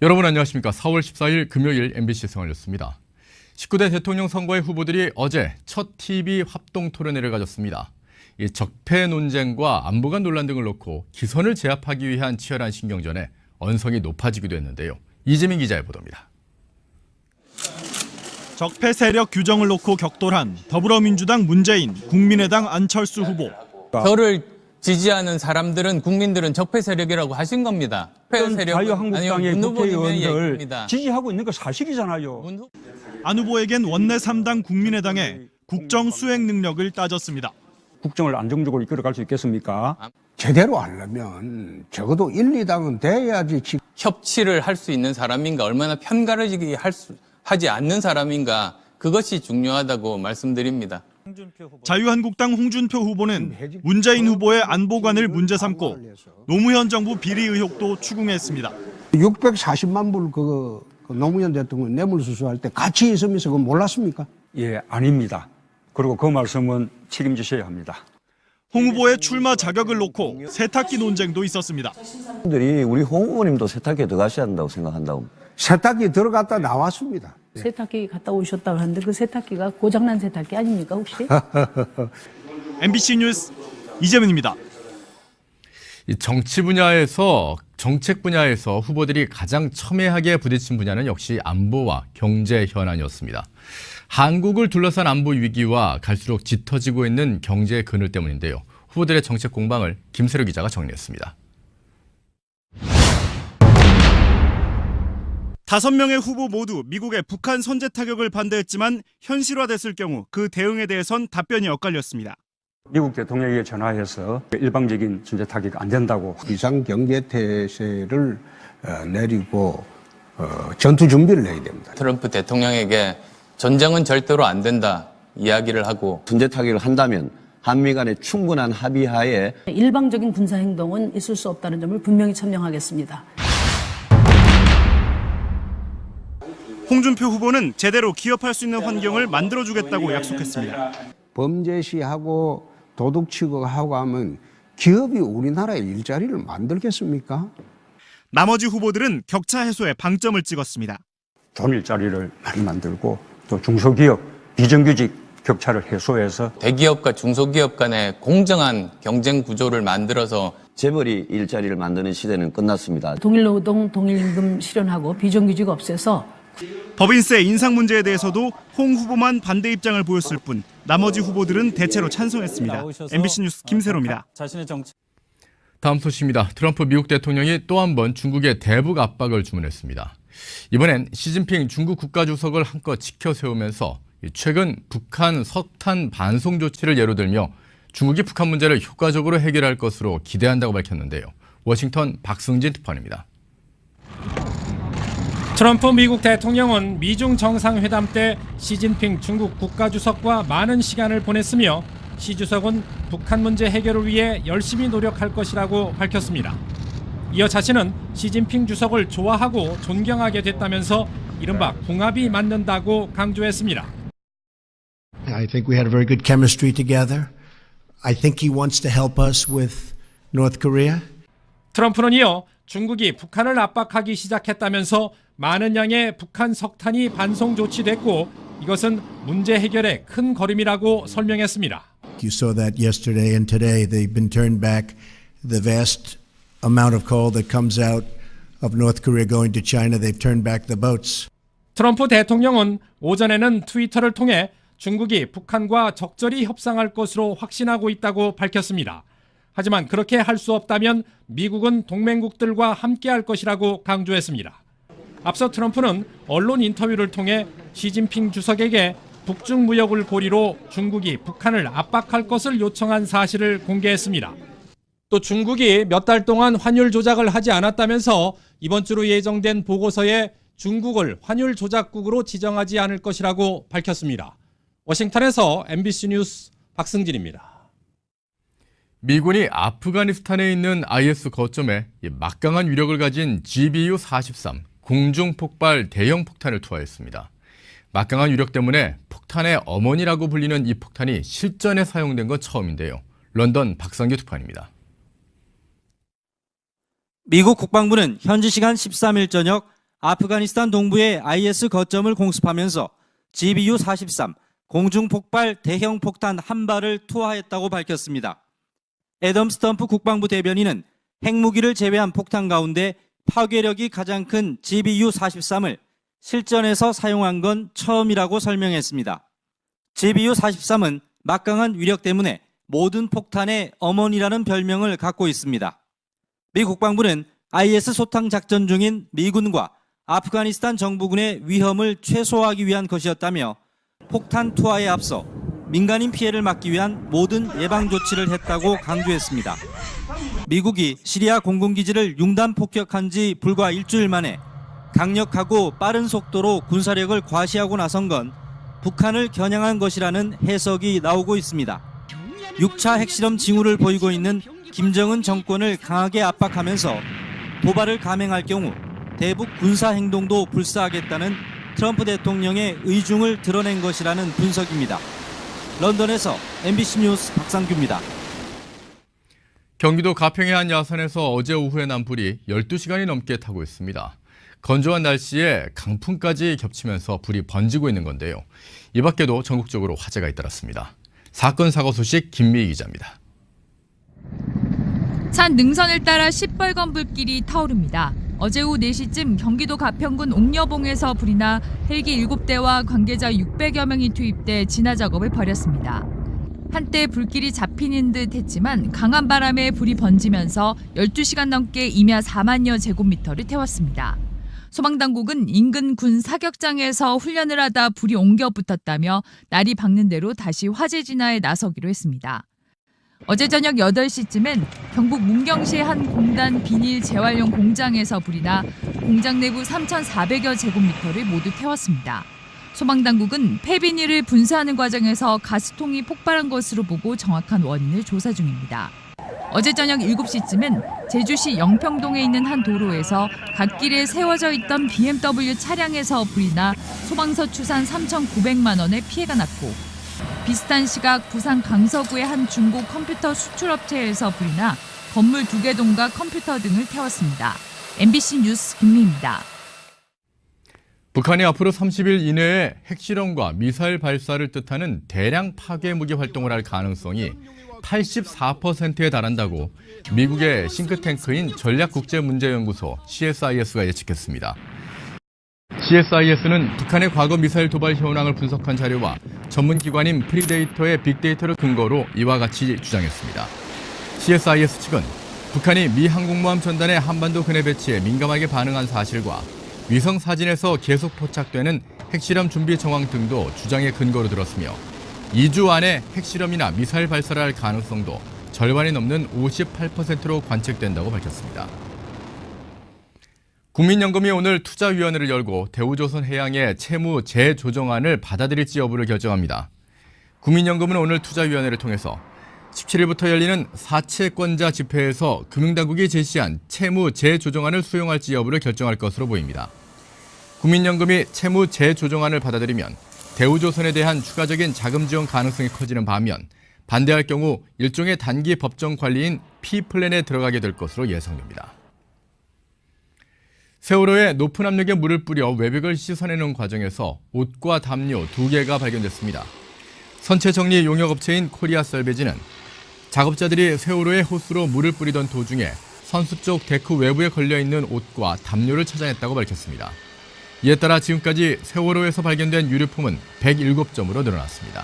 여러분 안녕하십니까. 4월 14일 금요일 MBC 생활뉴스입니다. 19대 대통령 선거의 후보들이 어제 첫 TV 합동 토론회를 가졌습니다. 이 적폐 논쟁과 안보 간 논란 등을 놓고 기선을 제압하기 위한 치열한 신경전에 언성이 높아지기도 했는데요. 이재민 기자의 보도입니다. 적폐 세력 규정을 놓고 격돌한 더불어민주당 문재인, 국민의당 안철수 후보. 저를 지지하는 사람들은 국민들은 적폐 세력이라고 하신 겁니다. 적폐 세력은 자유한국당의 국회의원들 지지하고 있는 거 사실이잖아요. 안 후보에겐 원내 3당 국민의당의 국정 수행 능력을 따졌습니다. 국정을 안정적으로 이끌어갈 수 있겠습니까? 제대로 하려면 적어도 1, 2당은 돼야지. 협치를 할 수 있는 사람인가, 얼마나 편가르기 하지 않는 사람인가, 그것이 중요하다고 말씀드립니다. 자유한국당 홍준표 후보는 문재인 후보의 안보관을 문제 삼고 노무현 정부 비리 의혹도 추궁했습니다. 640만 불 그 노무현 대통령 뇌물수수할 때 같이 있으면서 그거 몰랐습니까? 예, 아닙니다. 그리고 그 말씀은 책임지셔야 합니다. 홍 후보의 출마 자격을 놓고 세탁기 논쟁도 있었습니다. 우리 홍 후보님도 세탁기에 들어가셔야 한다고 생각한다고. 세탁기 들어갔다 나왔습니다. 세탁기 갔다 오셨다고 하는데 그 세탁기가 고장난 세탁기 아닙니까 혹시? MBC 뉴스 이재민입니다. 정치 분야에서 정책 분야에서 후보들이 가장 첨예하게 부딪힌 분야는 역시 안보와 경제 현안이었습니다. 한국을 둘러싼 안보 위기와 갈수록 짙어지고 있는 경제 그늘 때문인데요. 후보들의 정책 공방을 김세로 기자가 정리했습니다. 5명의 후보 모두 미국의 북한 선제 타격을 반대했지만 현실화됐을 경우 그 대응에 대해선 답변이 엇갈렸습니다. 미국 대통령에게 전화해서 일방적인 선제 타격이 안 된다고. 비상경제태세를 내리고 전투 준비를 해야 됩니다. 트럼프 대통령에게 전쟁은 절대로 안 된다 이야기를 하고, 선제 타격을 한다면 한미 간의 충분한 합의하에 일방적인 군사 행동은 있을 수 없다는 점을 분명히 천명하겠습니다. 홍준표 후보는 제대로 기업할 수 있는 환경을 만들어주겠다고 약속했습니다. 범죄시하고 도둑취급하고 하면 기업이 우리나라에 일자리를 만들겠습니까? 나머지 후보들은 격차 해소에 방점을 찍었습니다. 좋은 일자리를 많이 만들고 또 중소기업 비정규직 격차를 해소해서 대기업과 중소기업 간의 공정한 경쟁 구조를 만들어서 재벌이 일자리를 만드는 시대는 끝났습니다. 동일노동 동일임금 실현하고 비정규직 없애서 법인세 인상 문제에 대해서도 홍 후보만 반대 입장을 보였을 뿐 나머지 후보들은 대체로 찬성했습니다. MBC 뉴스 김세로입니다. 다음 소식입니다. 트럼프 미국 대통령이 또 한 번 중국의 대북 압박을 주문했습니다. 이번엔 시진핑 중국 국가주석을 한껏 치켜 세우면서 최근 북한 석탄 반송 조치를 예로 들며 중국이 북한 문제를 효과적으로 해결할 것으로 기대한다고 밝혔는데요. 워싱턴 박승진 특파원입니다. 트럼프 미국 대통령은 미중 정상회담 때 시진핑 중국 국가주석과 많은 시간을 보냈으며 시 주석은 북한 문제 해결을 위해 열심히 노력할 것이라고 밝혔습니다. 이어 자신은 시진핑 주석을 좋아하고 존경하게 됐다면서 이른바 궁합이 맞는다고 강조했습니다. I think we had a very good chemistry together. I think he wants to help us with North Korea. 트럼프는 이어 중국이 북한을 압박하기 시작했다면서 많은 양의 북한 석탄이 반송 조치됐고 이것은 문제 해결에 큰 걸음이라고 설명했습니다. You saw that yesterday and today. They've been turned back. The vast amount of coal that comes out of North Korea going to China, they've turned back the boats. 트럼프 대통령은 오전에는 트위터를 통해 중국이 북한과 적절히 협상할 것으로 확신하고 있다고 밝혔습니다. 하지만 그렇게 할 수 없다면 미국은 동맹국들과 함께할 것이라고 강조했습니다. 앞서 트럼프는 언론 인터뷰를 통해 시진핑 주석에게 북중 무역을 고리로 중국이 북한을 압박할 것을 요청한 사실을 공개했습니다. 또 중국이 몇 달 동안 환율 조작을 하지 않았다면서 이번 주로 예정된 보고서에 중국을 환율 조작국으로 지정하지 않을 것이라고 밝혔습니다. 워싱턴에서 MBC 뉴스 박승진입니다. 미군이 아프가니스탄에 있는 IS 거점에 막강한 위력을 가진 GBU-43 공중폭발 대형 폭탄을 투하했습니다. 막강한 위력 때문에 폭탄의 어머니라고 불리는 이 폭탄이 실전에 사용된 건 처음인데요. 런던 박상규 특파원입니다. 미국 국방부는 현지 시간 13일 저녁 아프가니스탄 동부의 IS 거점을 공습하면서 GBU-43 공중폭발 대형 폭탄 한 발을 투하했다고 밝혔습니다. 애덤 스텀프 국방부 대변인은 핵무기를 제외한 폭탄 가운데 파괴력이 가장 큰 GBU-43을 실전에서 사용한 건 처음이라고 설명했습니다. GBU-43은 막강한 위력 때문에 모든 폭탄의 어머니라는 별명을 갖고 있습니다. 미 국방부는 IS 소탕 작전 중인 미군과 아프가니스탄 정부군의 위험을 최소화하기 위한 것이었다며 폭탄 투하에 앞서 민간인 피해를 막기 위한 모든 예방 조치를 했다고 강조했습니다. 미국이 시리아 공군기지를 융단 폭격한 지 불과 일주일 만에 강력하고 빠른 속도로 군사력을 과시하고 나선 건 북한을 겨냥한 것이라는 해석이 나오고 있습니다. 6차 핵실험 징후를 보이고 있는 김정은 정권을 강하게 압박하면서 도발을 감행할 경우 대북 군사 행동도 불사하겠다는 트럼프 대통령의 의중을 드러낸 것이라는 분석입니다. 런던에서 MBC 뉴스 박상규입니다. 경기도 가평의 한 야산에서 어제 오후에 난 불이 12시간이 넘게 타고 있습니다. 건조한 날씨에 강풍까지 겹치면서 불이 번지고 있는 건데요. 이 밖에도 전국적으로 화재가 잇따랐습니다. 사건 사고 소식 김미희 기자입니다. 산 능선을 따라 시뻘건 불길이 타오릅니다. 어제 오후 4시쯤 경기도 가평군 옥녀봉에서 불이 나 헬기 7대와 관계자 600여 명이 투입돼 진화 작업을 벌였습니다. 한때 불길이 잡히는 듯 했지만 강한 바람에 불이 번지면서 12시간 넘게 임야 4만여 제곱미터를 태웠습니다. 소방당국은 인근 군 사격장에서 훈련을 하다 불이 옮겨 붙었다며 날이 밝는 대로 다시 화재 진화에 나서기로 했습니다. 어제 저녁 8시쯤엔 경북 문경시의 한 공단 비닐 재활용 공장에서 불이 나 공장 내부 3,400여 제곱미터를 모두 태웠습니다. 소방당국은 폐비닐을 분사하는 과정에서 가스통이 폭발한 것으로 보고 정확한 원인을 조사 중입니다. 어제 저녁 7시쯤엔 제주시 영평동에 있는 한 도로에서 갓길에 세워져 있던 BMW 차량에서 불이 나 소방서 추산 3,900만 원의 피해가 났고 비슷한 시각 부산 강서구의 한 중고 컴퓨터 수출업체에서 불이 나 건물 2개 동과 컴퓨터 등을 태웠습니다. MBC 뉴스 김미희입니다. 북한이 앞으로 30일 이내에 핵실험과 미사일 발사를 뜻하는 대량 파괴 무기 활동을 할 가능성이 84%에 달한다고 미국의 싱크탱크인 전략국제문제연구소 CSIS가 예측했습니다. CSIS는 북한의 과거 미사일 도발 현황을 분석한 자료와 전문기관인 프리데이터의 빅데이터를 근거로 이와 같이 주장했습니다. CSIS 측은 북한이 미 항공모함 전단의 한반도 근해 배치에 민감하게 반응한 사실과 위성 사진에서 계속 포착되는 핵실험 준비 정황 등도 주장의 근거로 들었으며 2주 안에 핵실험이나 미사일 발사를 할 가능성도 절반이 넘는 58%로 관측된다고 밝혔습니다. 국민연금이 오늘 투자위원회를 열고 대우조선해양의 채무 재조정안을 받아들일지 여부를 결정합니다. 국민연금은 오늘 투자위원회를 통해서 17일부터 열리는 사채권자 집회에서 금융당국이 제시한 채무 재조정안을 수용할지 여부를 결정할 것으로 보입니다. 국민연금이 채무 재조정안을 받아들이면 대우조선에 대한 추가적인 자금 지원 가능성이 커지는 반면 반대할 경우 일종의 단기 법정 관리인 P플랜에 들어가게 될 것으로 예상됩니다. 세월호에 높은 압력의 물을 뿌려 외벽을 씻어내는 과정에서 옷과 담요 2개가 발견됐습니다. 선체 정리 용역업체인 코리아 셀베지는 작업자들이 세월호에 호스로 물을 뿌리던 도중에 선수 쪽 데크 외부에 걸려있는 옷과 담요를 찾아냈다고 밝혔습니다. 이에 따라 지금까지 세월호에서 발견된 유류품은 107점으로 늘어났습니다.